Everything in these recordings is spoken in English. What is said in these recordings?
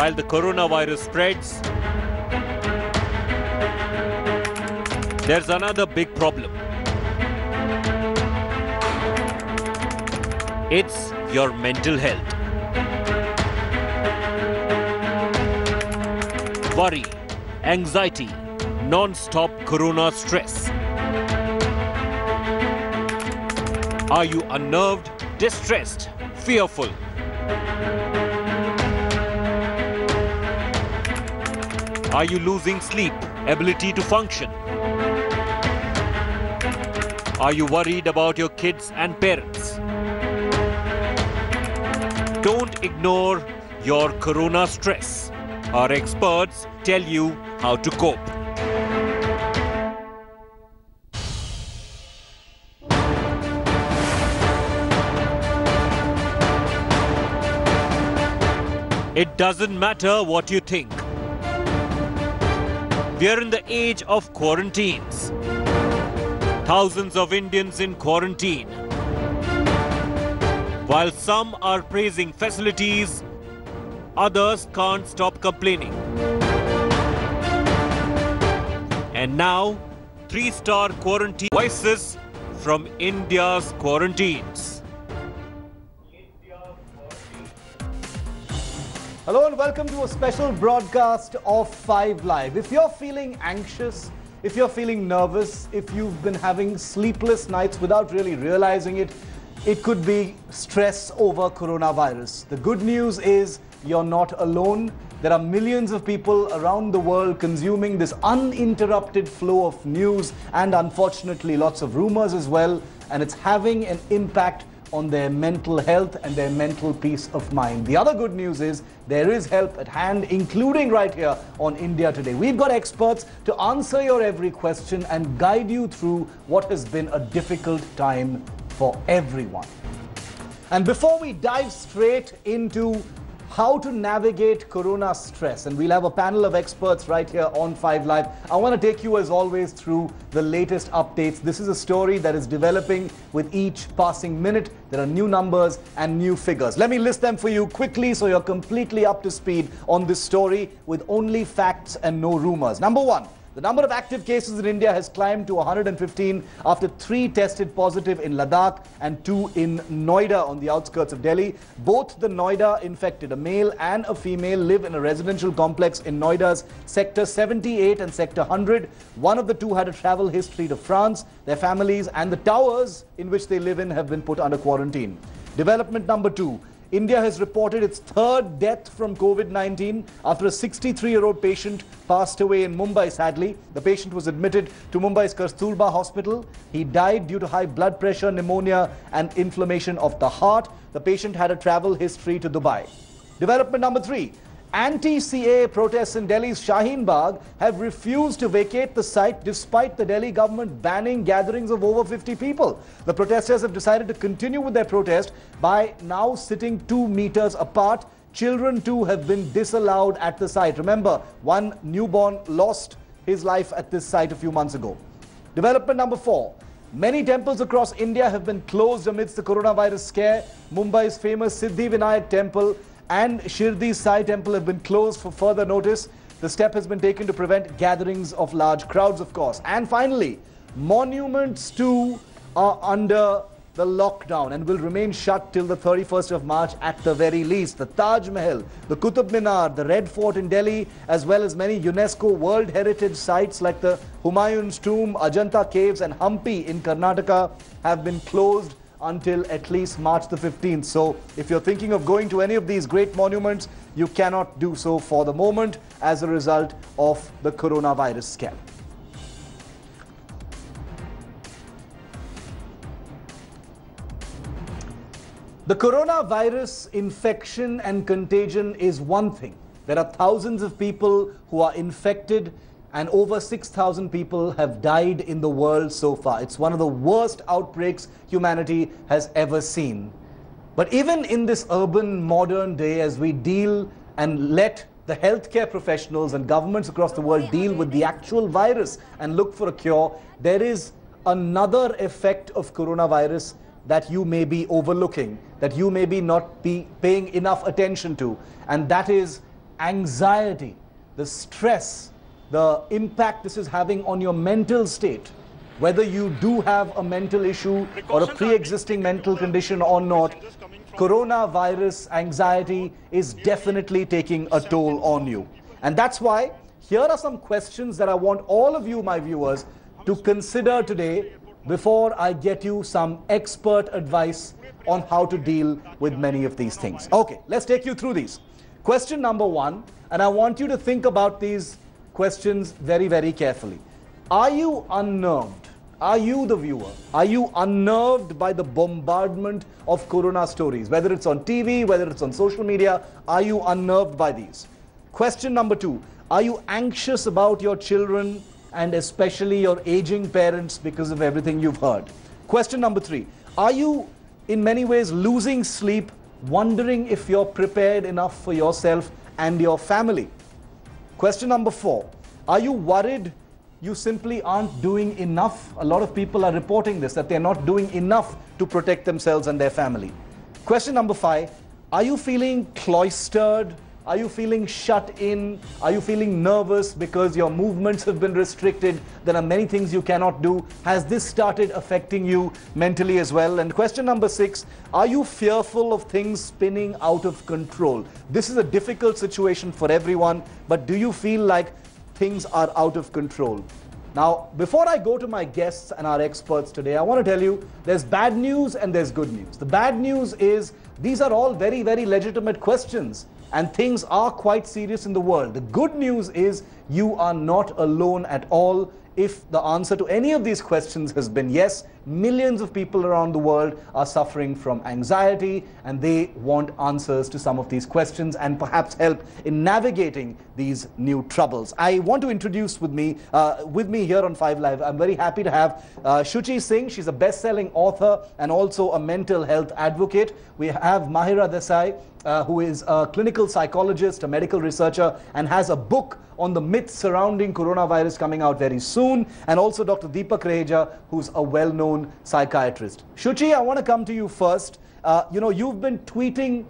While the coronavirus spreads, there's another big problem. It's your mental health. Worry, anxiety, non-stop corona stress. Are you unnerved, distressed, fearful? Are you losing sleep, ability to function? Are you worried about your kids and parents? Don't ignore your corona stress. Our experts tell you how to cope. It doesn't matter what you think. We are in the age of quarantines. Thousands of Indians in quarantine. While some are praising facilities, others can't stop complaining. And now, 3-star quarantine voices from India's quarantines. Hello and welcome to a special broadcast of 5 Live. If you're feeling anxious, if you're feeling nervous, if you've been having sleepless nights without really realizing it, it could be stress over coronavirus. The good news is you're not alone. There are millions of people around the world consuming this uninterrupted flow of news and unfortunately lots of rumors as well, and it's having an impact on their mental health and their mental peace of mind. The other good news is there is help at hand, including right here on India Today. We've got experts to answer your every question and guide you through what has been a difficult time for everyone. And before we dive straight into how to navigate corona stress, and we'll have a panel of experts right here on 5 Live. I want to take you as always through the latest updates. This is a story that is developing with each passing minute. There are new numbers and new figures. Let me list them for you quickly so you're completely up to speed on this story with only facts and no rumors. Number one, the number of active cases in India has climbed to 115 after 3 tested positive in Ladakh and 2 in Noida on the outskirts of Delhi. Both the Noida infected, a male and a female, live in a residential complex in Noida's Sector 78 and Sector 100. One of the 2 had a travel history to France. Their families and the towers in which they live in have been put under quarantine. Development number 2. India has reported its 3rd death from COVID-19 after a 63-year-old patient passed away in Mumbai, sadly. The patient was admitted to Mumbai's Kasturba hospital. He died due to high blood pressure, pneumonia and inflammation of the heart. The patient had a travel history to Dubai. Development number 3. Anti-CAA protests in Delhi's Shaheen Bagh have refused to vacate the site despite the Delhi government banning gatherings of over 50 people. The protesters have decided to continue with their protest by now sitting 2 meters apart. Children too have been disallowed at the site. Remember, one newborn lost his life at this site a few months ago. Development number 4. Many temples across India have been closed amidst the coronavirus scare. Mumbai's famous Siddhi Vinayak temple and Shirdi Sai temple have been closed for further notice. The step has been taken to prevent gatherings of large crowds, of course. And finally, monuments too are under the lockdown and will remain shut till the 31st of March at the very least. The Taj Mahal, the Qutub Minar, the Red Fort in Delhi, as well as many UNESCO World Heritage sites like the Humayun's Tomb, Ajanta Caves and Hampi in Karnataka have been closed until at least March the 15th. So if you're thinking of going to any of these great monuments, you cannot do so for the moment as a result of the coronavirus scare. The coronavirus infection and contagion is one thing. There are thousands of people who are infected and over 6,000 people have died in the world so far. It's one of the worst outbreaks humanity has ever seen. But even in this urban modern day, as we deal and let the healthcare professionals and governments across the world deal with the actual virus and look for a cure, there is another effect of coronavirus that you may be overlooking, that you may be not be paying enough attention to, and that is anxiety, the stress, the impact this is having on your mental state, whether you do have a mental issue or a pre-existing mental condition or not, coronavirus anxiety is definitely taking a toll on you. And that's why here are some questions that I want all of you, my viewers, to consider today before I get you some expert advice on how to deal with many of these things. Okay, let's take you through these. Question number one, and I want you to think about these questions very, very carefully. Are you unnerved? Are you, the viewer, are you unnerved by the bombardment of corona stories? Whether it's on TV, whether it's on social media, are you unnerved by these? Question number two, are you anxious about your children and especially your aging parents because of everything you've heard? Question number three, are you in many ways losing sleep, wondering if you're prepared enough for yourself and your family? Question number four, are you worried you simply aren't doing enough? A lot of people are reporting this, that they're not doing enough to protect themselves and their family. Question number five, are you feeling cloistered? Are you feeling shut in? Are you feeling nervous because your movements have been restricted? There are many things you cannot do. Has this started affecting you mentally as well? And question number six, are you fearful of things spinning out of control? This is a difficult situation for everyone, but do you feel like things are out of control? Now, before I go to my guests and our experts today, I want to tell you there's bad news and there's good news. The bad news is these are all very, very legitimate questions and things are quite serious in the world. The good news is you are not alone at all. If the answer to any of these questions has been yes, millions of people around the world are suffering from anxiety and they want answers to some of these questions and perhaps help in navigating these new troubles. I want to introduce with me here on 5 Live, I'm very happy to have Shuchi Singh. She's a best-selling author and also a mental health advocate. We have Mahira Desai, who is a clinical psychologist, a medical researcher, and has a book on the myths surrounding coronavirus coming out very soon, and also Dr. Deepak Reja, who's a well-known psychiatrist. Shuchi, I want to come to you first. You've been tweeting,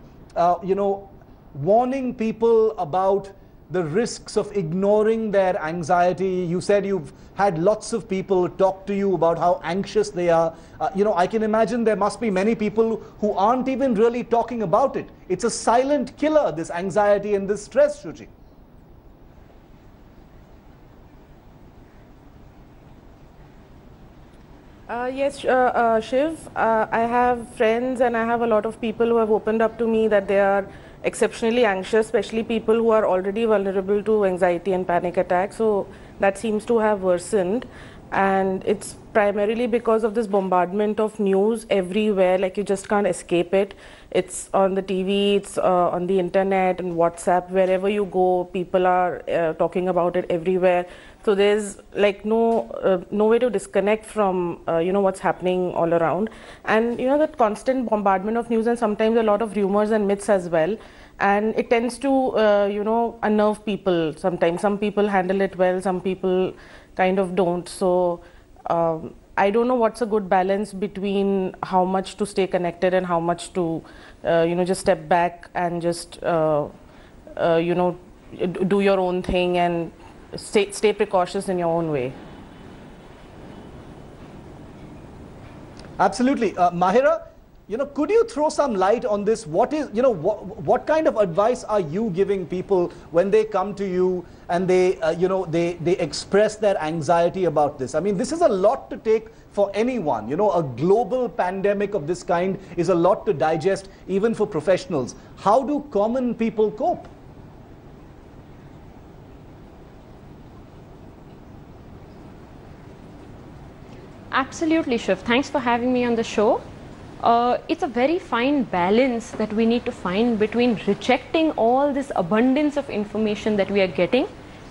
warning people about the risks of ignoring their anxiety. You said you've had lots of people talk to you about how anxious they are. I can imagine there must be many people who aren't even really talking about it. It's a silent killer, this anxiety and this stress, Shuchi. Yes, Shiv, I have friends and I have a lot of people who have opened up to me that they are exceptionally anxious, especially people who are already vulnerable to anxiety and panic attacks. So that seems to have worsened, and it's primarily because of this bombardment of news everywhere. Like, you just can't escape it. It's on the TV, it's on the internet and WhatsApp. Wherever you go, people are talking about it everywhere. So there's like no way to disconnect from what's happening all around, and that constant bombardment of news and sometimes a lot of rumors and myths as well, and it tends to unnerve people. Sometimes some people handle it well, some people kind of don't. So I don't know what's a good balance between how much to stay connected and how much to just step back and just do your own thing and stay precautious in your own way. Absolutely. Mahira, could you throw some light on this? What is, what kind of advice are you giving people when they come to you and they, they express their anxiety about this? I mean, this is a lot to take for anyone. A global pandemic of this kind is a lot to digest, even for professionals. How do common people cope? Absolutely, Shiv. Thanks for having me on the show. It's a very fine balance that we need to find between rejecting all this abundance of information that we are getting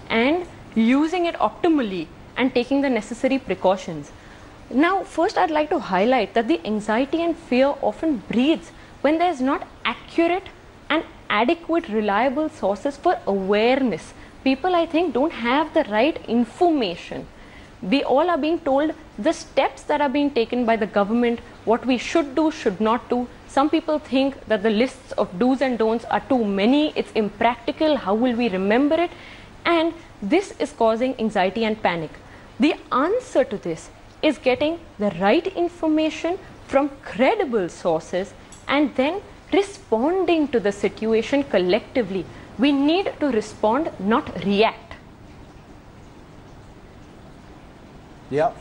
and using it optimally and taking the necessary precautions. Now, first I'd like to highlight that the anxiety and fear often breeds when there's not accurate and adequate reliable sources for awareness. People, I think, don't have the right information. We all are being told the steps that are being taken by the government, what we should do, should not do. Some people think that the lists of do's and don'ts are too many, it's impractical, how will we remember it? And this is causing anxiety and panic. The answer to this is getting the right information from credible sources and then responding to the situation collectively. We need to respond, not react. Yeah,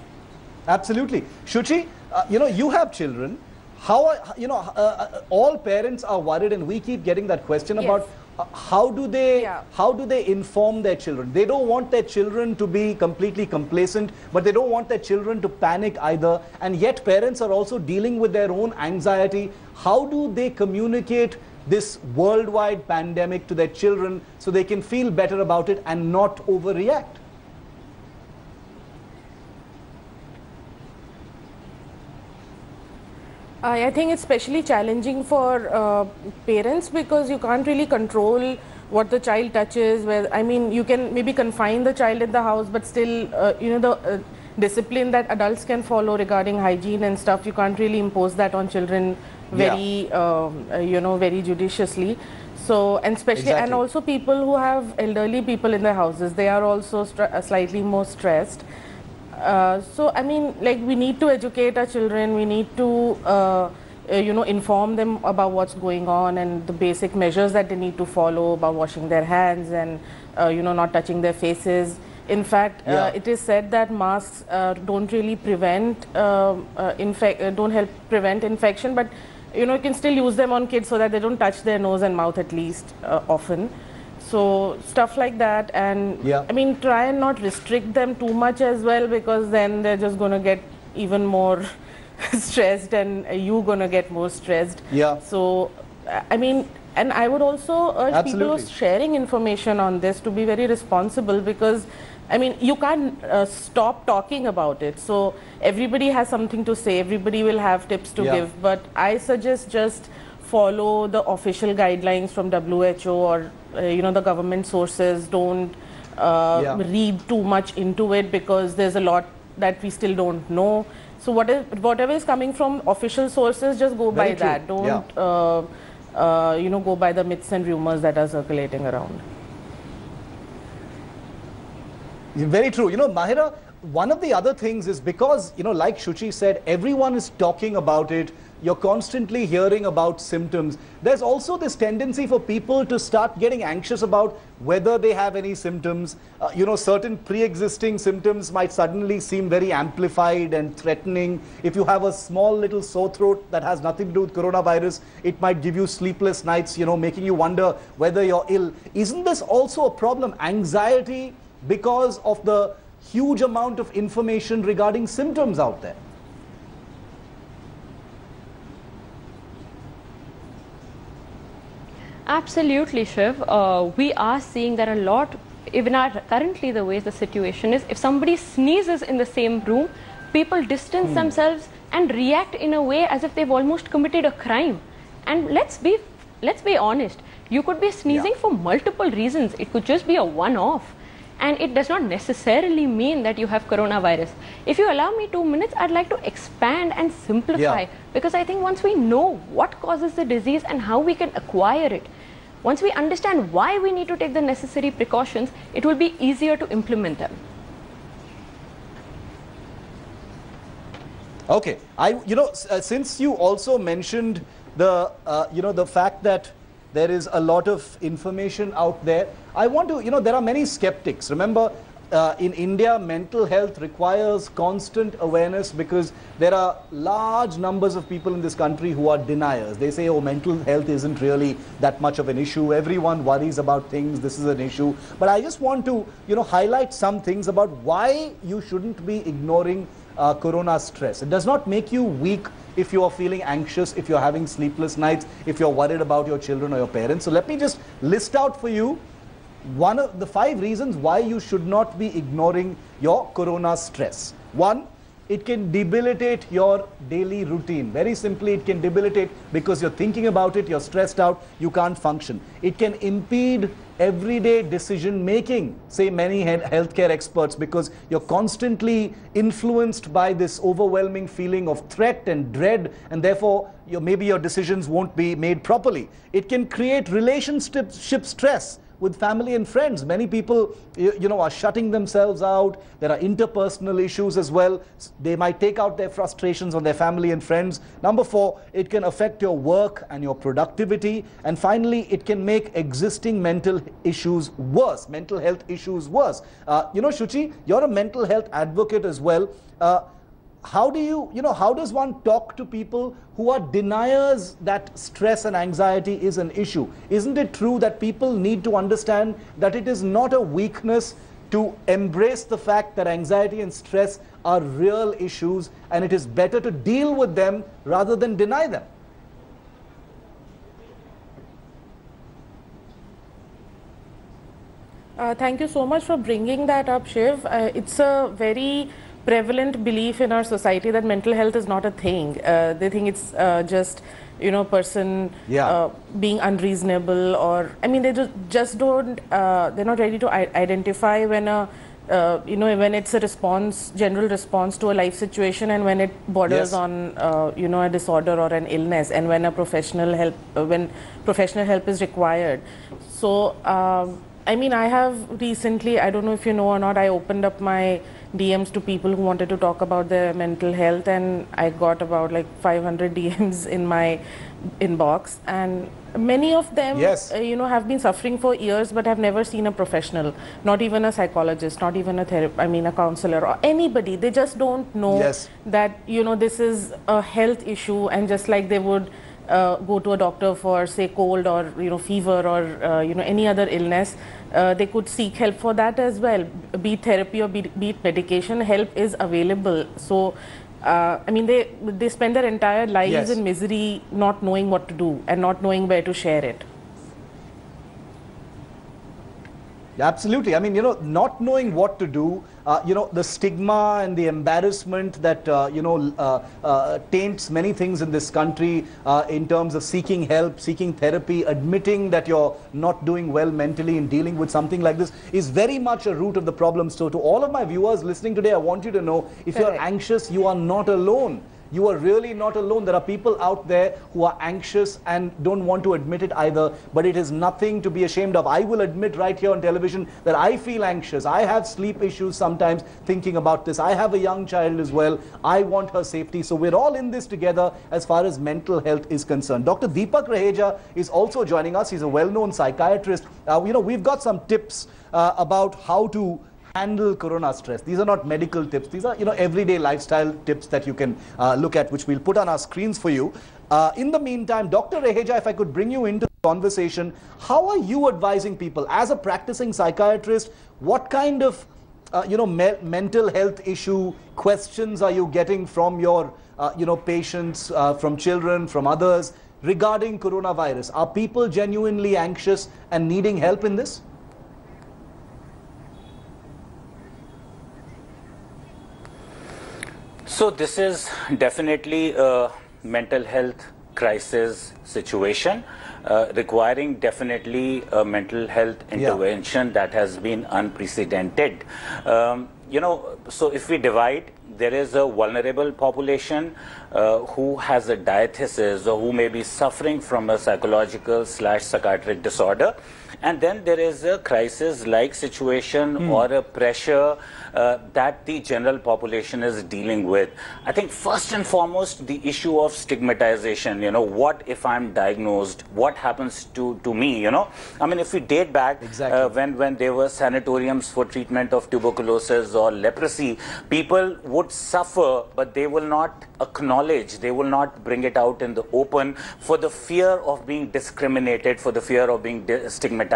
absolutely. Shuchi, you have children. How are, all parents are worried, and we keep getting that question about how do they inform their children? They don't want their children to be completely complacent, but they don't want their children to panic either. And yet parents are also dealing with their own anxiety. How do they communicate this worldwide pandemic to their children so they can feel better about it and not overreact? I think it's especially challenging for parents because you can't really control what the child touches. I mean, you can maybe confine the child in the house, but still, the discipline that adults can follow regarding hygiene and stuff, you can't really impose that on children very, very judiciously. So, and especially, and also people who have elderly people in their houses, they are also slightly more stressed. So, I mean, like, we need to educate our children, we need to, inform them about what's going on and the basic measures that they need to follow about washing their hands and, not touching their faces. In fact, it is said that masks don't really prevent, don't help prevent infection, but, you can still use them on kids so that they don't touch their nose and mouth at least often. So stuff like that, and I mean, try and not restrict them too much as well, because then they're just going to get even more stressed and you're going to get more stressed. So, I mean, and I would also urge people who are sharing information on this to be very responsible, because, I mean, you can't stop talking about it. So everybody has something to say, everybody will have tips to give, but I suggest just follow the official guidelines from WHO or the government sources. Don't read too much into it, because there's a lot that we still don't know. So whatever is coming from official sources, just go by that. Don't go by the myths and rumors that are circulating around. Very true. Mahira, one of the other things is because, like Shuchi said, everyone is talking about it. You're constantly hearing about symptoms. There's also this tendency for people to start getting anxious about whether they have any symptoms. Certain pre-existing symptoms might suddenly seem very amplified and threatening. If you have a small little sore throat that has nothing to do with coronavirus, it might give you sleepless nights, making you wonder whether you're ill. Isn't this also a problem? Anxiety because of the huge amount of information regarding symptoms out there. Absolutely, Shiv. We are seeing that a lot, even currently the way the situation is, if somebody sneezes in the same room, people distance themselves and react in a way as if they've almost committed a crime. And let's be honest, you could be sneezing for multiple reasons. It could just be a one-off. And it does not necessarily mean that you have coronavirus. If you allow me 2 minutes, I'd like to expand and simplify, because I think once we know what causes the disease and how we can acquire it, once we understand why we need to take the necessary precautions, it will be easier to implement them. Okay, since you also mentioned the, the fact that there is a lot of information out there, I want to, there are many skeptics. Remember, in India, mental health requires constant awareness, because there are large numbers of people in this country who are deniers. They say, oh, mental health isn't really that much of an issue. Everyone worries about things. This is an issue. But I just want to, highlight some things about why you shouldn't be ignoring corona stress. It does not make you weak if you are feeling anxious, if you're having sleepless nights, if you're worried about your children or your parents. So let me just list out for you one of the 5 reasons why you should not be ignoring your corona stress. 1, it can debilitate your daily routine. Very simply, it can debilitate because you're thinking about it, you're stressed out, you can't function. It can impede everyday decision making, say many healthcare experts, because you're constantly influenced by this overwhelming feeling of threat and dread, and therefore maybe your decisions won't be made properly. It can create relationship stress with family and friends. Many people, are shutting themselves out. There are interpersonal issues as well. They might take out their frustrations on their family and friends. Number 4, it can affect your work and your productivity. And finally, it can make existing mental issues worse, mental health issues worse. Shuchi, you're a mental health advocate as well. How does one talk to people who are deniers that stress and anxiety is an issue? Isn't it true that people need to understand that it is not a weakness to embrace the fact that anxiety and stress are real issues, and it is better to deal with them rather than deny them? Thank you so much for bringing that up, Shiv. It's a very prevalent belief in our society that mental health is not a thing. They think it's just, person being unreasonable, or they just don't. They're not ready to identify when when it's a general response to a life situation, and when it borders on a disorder or an illness, and when professional help is required. So I have recently, I don't know if you know or not, I opened up my DMs to people who wanted to talk about their mental health, and I got about 500 DMs in my inbox, and many of them have been suffering for years but have never seen a professional, not even a psychologist, not even a counselor or anybody. They just don't know that this is a health issue, and just like they would go to a doctor for, say, cold or fever or any other illness, they could seek help for that as well. Be it therapy or be it medication, help is available. So they spend their entire lives in misery, not knowing what to do and not knowing where to share it. Absolutely. Not knowing what to do, the stigma and the embarrassment that, taints many things in this country in terms of seeking help, seeking therapy, admitting that you're not doing well mentally in dealing with something like this is very much a root of the problem. So to all of my viewers listening today, I want you to know, if you're anxious, you are not alone. You are really not alone. There are people out there who are anxious and don't want to admit it either, but it is nothing to be ashamed of. I will admit right here on television that I feel anxious. I have sleep issues sometimes thinking about this. I have a young child as well. I want her safety. So we're all in this together as far as mental health is concerned. Dr. Deepak Raheja is also joining us. He's a well-known psychiatrist. We've got some tips about how to handle corona stress. These are not medical tips. These are, everyday lifestyle tips that you can look at, which we'll put on our screens for you. In the meantime, Dr. Raheja, if I could bring you into the conversation, how are you advising people as a practicing psychiatrist? What kind of, mental health issue questions are you getting from your, patients, from children, from others regarding coronavirus? Are people genuinely anxious and needing help in this? So this is definitely a mental health crisis situation, requiring definitely a mental health intervention that has been unprecedented. So if we divide, there is a vulnerable population who has a diathesis or who may be suffering from a psychological/psychiatric disorder. And then there is a crisis-like situation or a pressure that the general population is dealing with. I think first and foremost, the issue of stigmatization, what if I'm diagnosed, what happens to me, if we date back when there were sanatoriums for treatment of tuberculosis or leprosy, people would suffer, but they will not acknowledge, they will not bring it out in the open for the fear of being discriminated, for the fear of being stigmatized.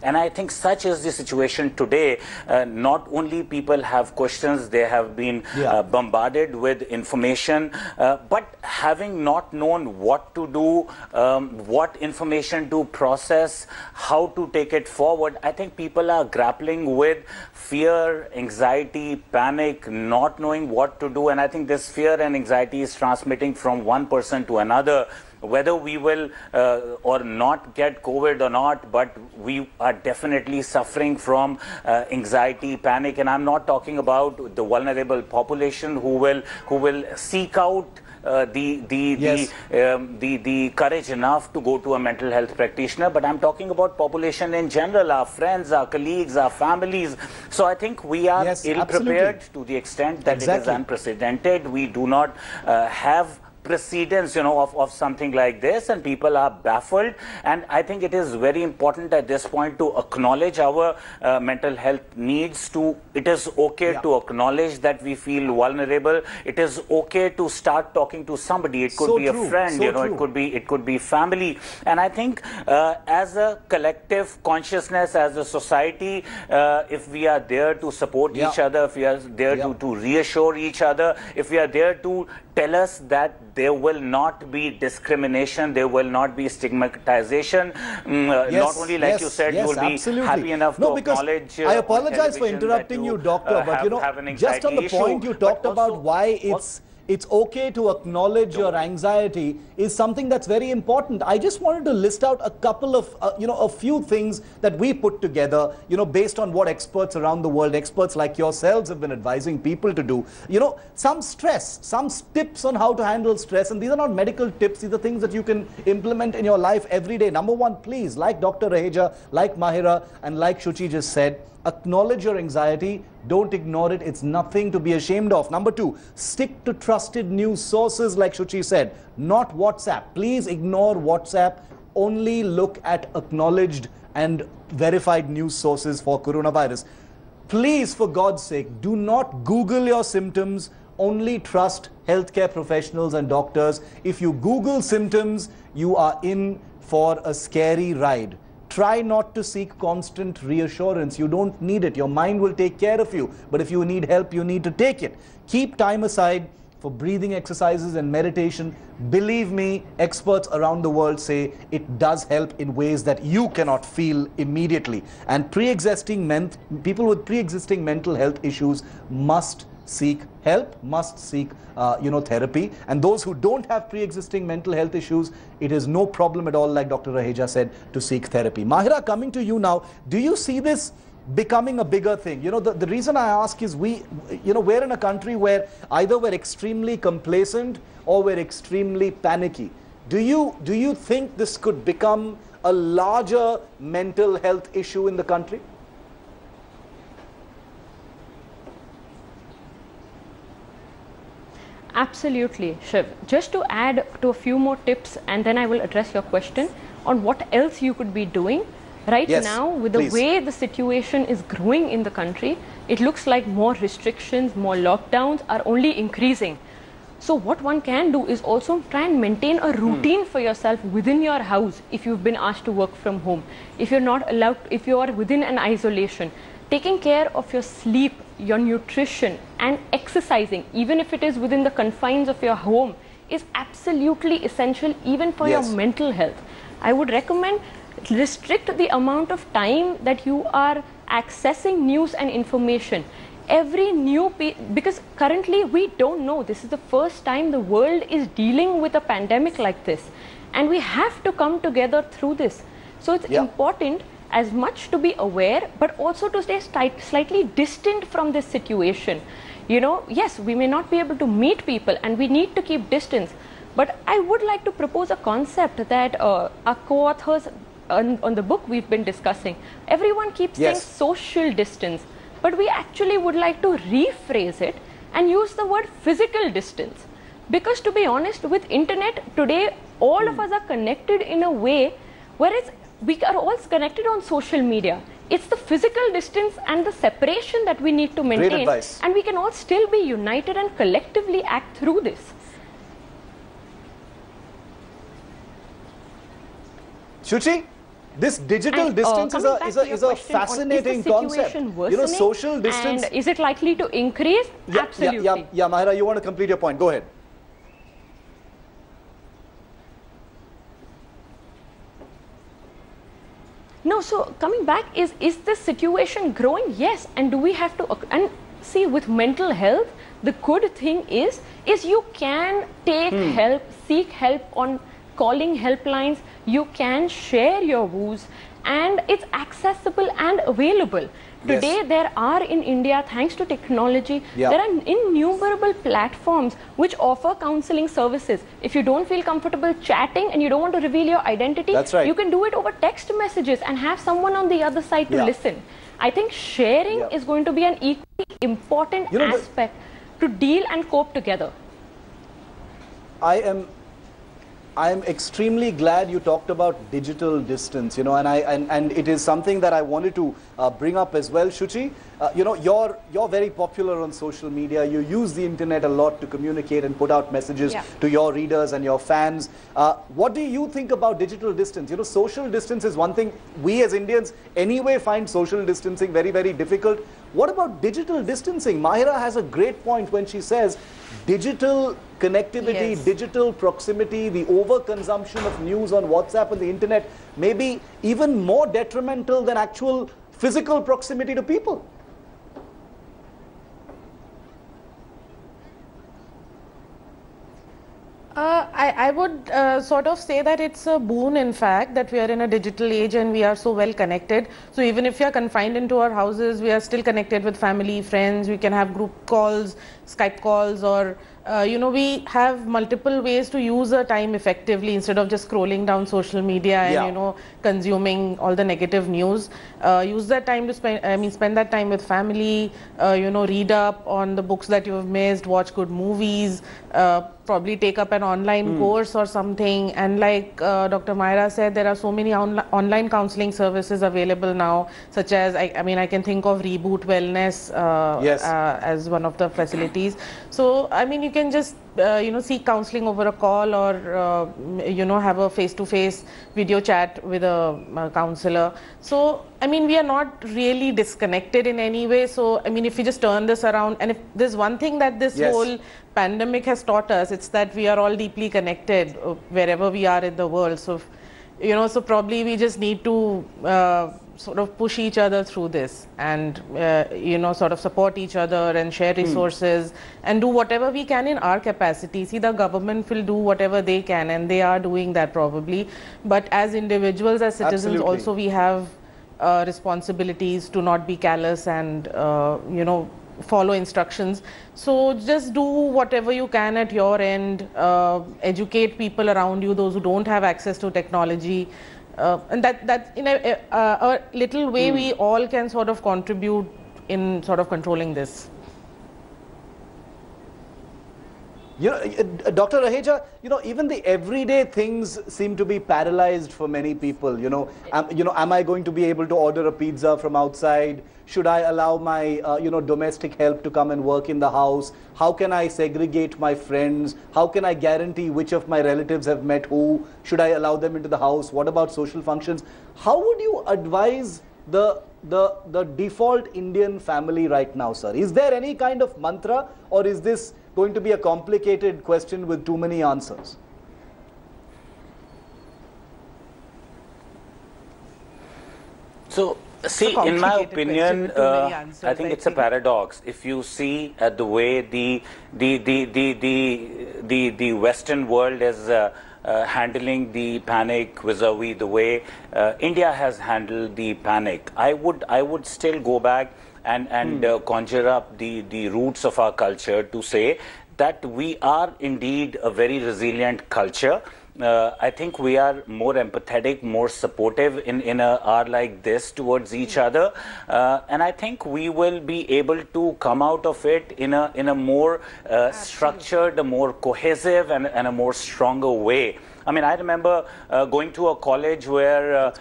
And I think such is the situation today. Not only people have questions, they have been bombarded with information, but having not known what to do, what information to process, how to take it forward, I think people are grappling with fear, anxiety, panic, not knowing knowing what to do. And I think this fear and anxiety is transmitting from one person to another. Whether we will or not get COVID or not, but we are definitely suffering from anxiety, panic, and I'm not talking about the vulnerable population who will seek out the courage enough to go to a mental health practitioner, but I'm talking about population in general, our friends, our colleagues, our families. So I think we are ill-prepared to the extent that it is unprecedented. We do not have precedence, of something like this, and people are baffled. And I think it is very important at this point to acknowledge our mental health needs. It is okay to acknowledge that we feel vulnerable. It is okay to start talking to somebody. It could be a friend, it could be family. And I think as a collective consciousness, as a society, if we are there to support each other, if we are there to reassure each other, if we are there to tell us that there will not be discrimination, there will not be stigmatization. Not only, like you said, you will be happy enough to acknowledge. I apologize for interrupting you, Doctor, but just on the point you talked about why it's okay to acknowledge your anxiety is something that's very important. I just wanted to list out a couple of, a few things that we put together, based on what experts around the world, experts like yourselves have been advising people to do. Some tips on how to handle stress, and these are not medical tips, these are things that you can implement in your life every day. Number one, please, like Dr. Raheja, like Mahira, and like Shuchi just said, acknowledge your anxiety. Don't ignore it. It's nothing to be ashamed of. Number two, stick to trusted news sources, like Shuchi said, not WhatsApp. Please ignore WhatsApp. Only look at acknowledged and verified news sources for coronavirus. Please, for God's sake, do not Google your symptoms. Only trust healthcare professionals and doctors. If you Google symptoms, you are in for a scary ride. Try not to seek constant reassurance. You don't need it. Your mind will take care of you. But if you need help, you need to take it. Keep time aside for breathing exercises and meditation. Believe me, experts around the world say it does help in ways that you cannot feel immediately. And people with pre-existing mental health issues must seek help, must seek therapy. And those who don't have pre-existing mental health issues, it is no problem at all, like Dr. Raheja said, to seek therapy. Mahira, coming to you now, do you see this becoming a bigger thing? The reason I ask is we're in a country where either we're extremely complacent or we're extremely panicky. Do you think this could become a larger mental health issue in the country? Absolutely, Shiv. Just to add to a few more tips, and then I will address your question on what else you could be doing. Right now, with the way the situation is growing in the country, it looks like more restrictions, more lockdowns are only increasing. So what one can do is also try and maintain a routine for yourself within your house if you've been asked to work from home. If you're not allowed, if you are within an isolation, taking care of your sleep, your nutrition and exercising, even if it is within the confines of your home, is absolutely essential even for your mental health. I would recommend restrict the amount of time that you are accessing news and information. Because currently we don't know, this is the first time the world is dealing with a pandemic like this, and we have to come together through this. So it's important as much to be aware, but also to stay slightly distant from this situation. Yes, we may not be able to meet people and we need to keep distance, but I would like to propose a concept that our co-authors on the book we've been discussing. Everyone keeps saying social distance, but we actually would like to rephrase it and use the word physical distance. Because to be honest, with internet today, all of us are connected in a way where we are all connected on social media. It's the physical distance and the separation that we need to maintain, and we can all still be united and collectively act through this. Shuchi, this digital distance is a fascinating concept. Social distance. And is it likely to increase? Absolutely. Yeah, Mahira, you want to complete your point. Go ahead. No, so coming back, is this situation growing? Yes. And do we have to, and see, with mental health, the good thing is you can take help, seek help on calling helplines. You can share your woes, and it's accessible and available. Today, there are in India, thanks to technology, there are innumerable platforms which offer counseling services. If you don't feel comfortable chatting and you don't want to reveal your identity, you can do it over text messages and have someone on the other side to listen. I think sharing is going to be an equally important aspect to deal and cope together. I am extremely glad you talked about digital distance, you know, and it is something that I wanted to bring up as well, Shuchi. You know, you're very popular on social media. You use the internet a lot to communicate and put out messages to your readers and your fans. What do you think about digital distance? You know, social distance is one thing. We as Indians anyway find social distancing very, very difficult. What about digital distancing? Mahira has a great point when she says digital connectivity, digital proximity, the overconsumption of news on WhatsApp and the internet may be even more detrimental than actual physical proximity to people. I would sort of say that it's a boon, in fact, that we are in a digital age and we are so well connected. So even if we are confined into our houses, we are still connected with family, friends. We can have group calls, Skype calls, or you know, we have multiple ways to use our time effectively instead of just scrolling down social media and you know, consuming all the negative news. Use that time to spend that time with family, you know, read up on the books that you have missed, watch good movies, probably take up an online course or something. And like Dr. Mahira said, there are so many online counseling services available now, such as, I can think of Reboot Wellness as one of the facilities. So, I mean, you can just, you know, seek counseling over a call or, you know, have a face-to-face video chat with a counselor. So, I mean, we are not really disconnected in any way. So, I mean, if we just turn this around, and if there's one thing that this whole pandemic has taught us, it's that we are all deeply connected wherever we are in the world. So, you know, so probably we just need to sort of push each other through this and, you know, sort of support each other and share resources and do whatever we can in our capacity. See, the government will do whatever they can, and they are doing that probably. But as individuals, as citizens, also we have responsibilities to not be callous and, you know, follow instructions. So just do whatever you can at your end, educate people around you, those who don't have access to technology, and that in a little way we all can sort of contribute in sort of controlling this. You know, Dr. Raheja, you know, even the everyday things seem to be paralyzed for many people. You know, am I going to be able to order a pizza from outside? Should I allow my, you know, domestic help to come and work in the house? How can I segregate my friends? How can I guarantee which of my relatives have met who? Should I allow them into the house? What about social functions? How would you advise the default Indian family right now, sir? Is there any kind of mantra, or is this going to be a complicated question with too many answers? So, see, in my opinion, I think it's a paradox. If you see the way the Western world is handling the panic vis-a-vis the way India has handled the panic, I would still go back and conjure up the roots of our culture to say that we are indeed a very resilient culture. I think we are more empathetic, more supportive in a hour like this towards each other, and I think we will be able to come out of it in a more structured, a more cohesive, and a more stronger way. I mean, I remember going to a college where,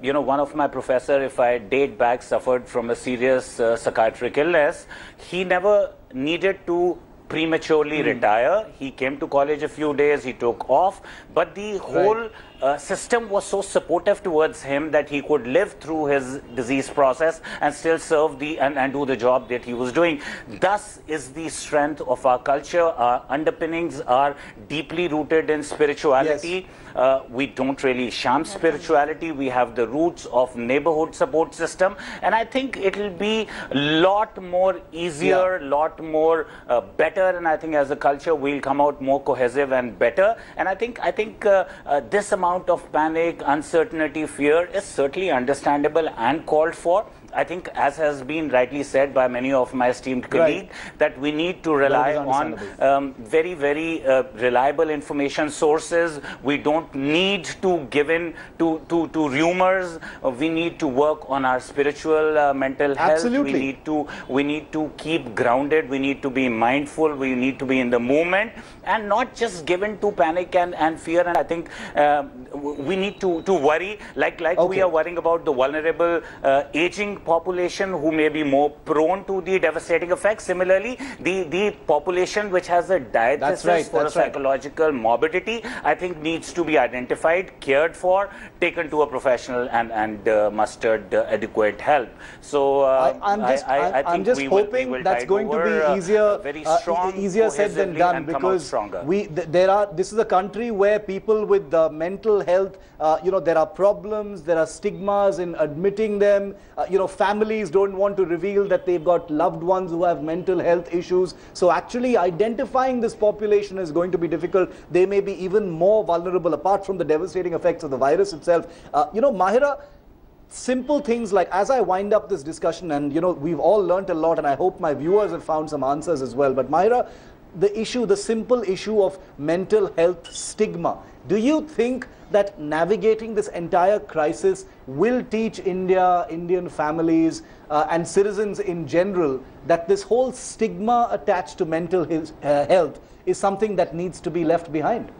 you know, one of my professor, if I date back, suffered from a serious psychiatric illness. He never needed to prematurely retire. He came to college a few days, he took off, but the whole system was so supportive towards him that he could live through his disease process and still serve and do the job that he was doing. Thus is the strength of our culture. Our underpinnings are deeply rooted in spirituality. Yes. We don't really sham spirituality. We have the roots of neighborhood support system, and I think it will be a lot more easier, lot more better, and I think as a culture we'll come out more cohesive and better. And I think this amount of panic, uncertainty, fear is certainly understandable and called for. I think, as has been rightly said by many of my esteemed colleagues, that we need to rely on very, very reliable information sources. We don't need to give in to rumors. We need to work on our spiritual mental health. Absolutely. We need to keep grounded. We need to be mindful. We need to be in the moment and not just given to panic and fear. And I think we need to worry like we are worrying about the vulnerable aging population who may be more prone to the devastating effects. Similarly, the population which has a diagnosis for a psychological morbidity, I think needs to be identified, cared for, taken to a professional and mustered adequate help. So I'm just hoping that's going to be easier said than done, because this is a country where people with mental health, there are problems, there are stigmas in admitting them. Families don't want to reveal that they've got loved ones who have mental health issues. So actually identifying this population is going to be difficult. They may be even more vulnerable, apart from the devastating effects of the virus itself. Mahira, simple things like, as I wind up this discussion, and we've all learnt a lot, and I hope my viewers have found some answers as well. But Mahira, the simple issue of mental health stigma, do you think that navigating this entire crisis will teach Indian families and citizens in general that this whole stigma attached to mental health is something that needs to be left behind?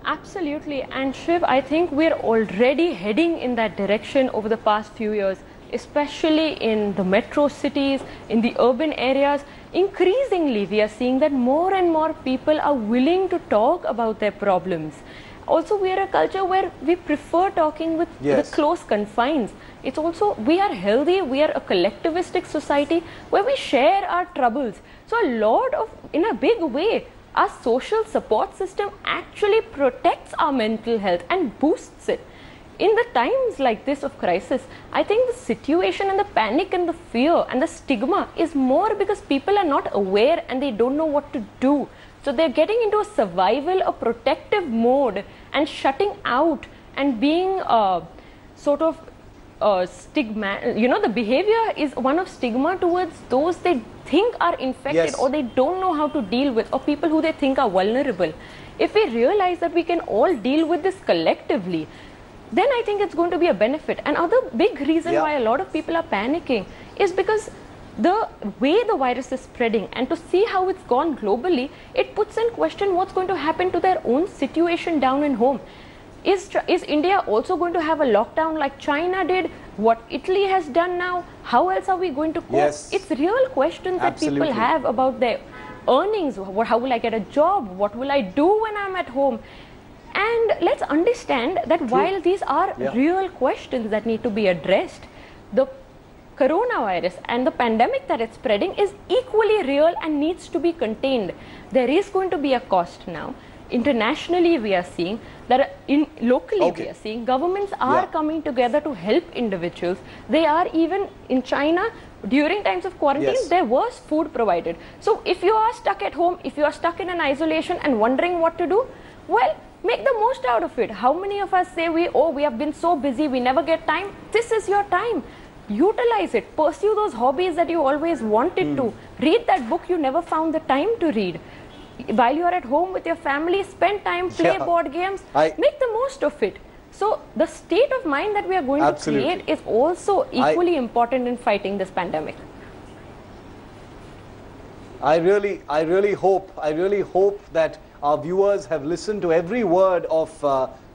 Absolutely. And Shiv, I think we're already heading in that direction over the past few years, especially in the metro cities, in the urban areas. Increasingly, we are seeing that more and more people are willing to talk about their problems. Also, we are a culture where we prefer talking with the close confines. It's also, we are healthy, we are a collectivistic society where we share our troubles. So in a big way, our social support system actually protects our mental health and boosts it. In the times like this of crisis, I think the situation and the panic and the fear and the stigma is more because people are not aware and they don't know what to do. So they're getting into a survival, a protective mode, and shutting out and being sort of stigma. The behavior is one of stigma towards those they think are infected or they don't know how to deal with, or people who they think are vulnerable. If we realize that we can all deal with this collectively, then I think it's going to be a benefit. Another big reason why a lot of people are panicking is because the way the virus is spreading, and to see how it's gone globally, it puts in question what's going to happen to their own situation down in home. Is India also going to have a lockdown like China did? What Italy has done now? How else are we going to cope? It's real questions that people have about their earnings. How will I get a job? What will I do when I'm at home? And let's understand that while these are real questions that need to be addressed, the coronavirus and the pandemic that it's spreading is equally real and needs to be contained. There is going to be a cost now. Internationally, we are seeing that locally we are seeing governments are coming together to help individuals. They are even in China, during times of quarantine, there was food provided. So if you are stuck at home, if you are stuck in an isolation and wondering what to do, well, make the most out of it. How many of us say we have been so busy, we never get time? This is your time. Utilize it. Pursue those hobbies that you always wanted to. Read that book you never found the time to read. While you are at home with your family, spend time, play board games, make the most of it. So the state of mind that we are going to create is also equally important in fighting this pandemic. I really hope that our viewers have listened to every word of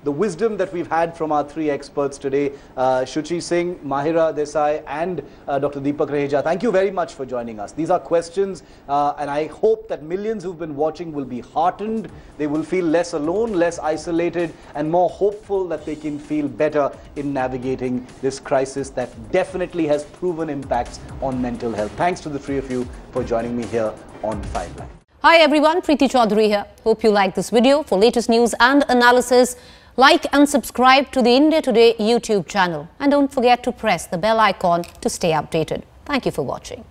the wisdom that we've had from our three experts today, Shuchi Singh, Mahira Desai and Dr. Deepak Raheja. Thank you very much for joining us. These are questions and I hope that millions who've been watching will be heartened. They will feel less alone, less isolated and more hopeful that they can feel better in navigating this crisis that definitely has proven impacts on mental health. Thanks to the three of you for joining me here on 5 Live. Hi everyone, Preeti Chaudhary here. Hope you like this video. For latest news and analysis, like and subscribe to the India Today YouTube channel. And don't forget to press the bell icon to stay updated. Thank you for watching.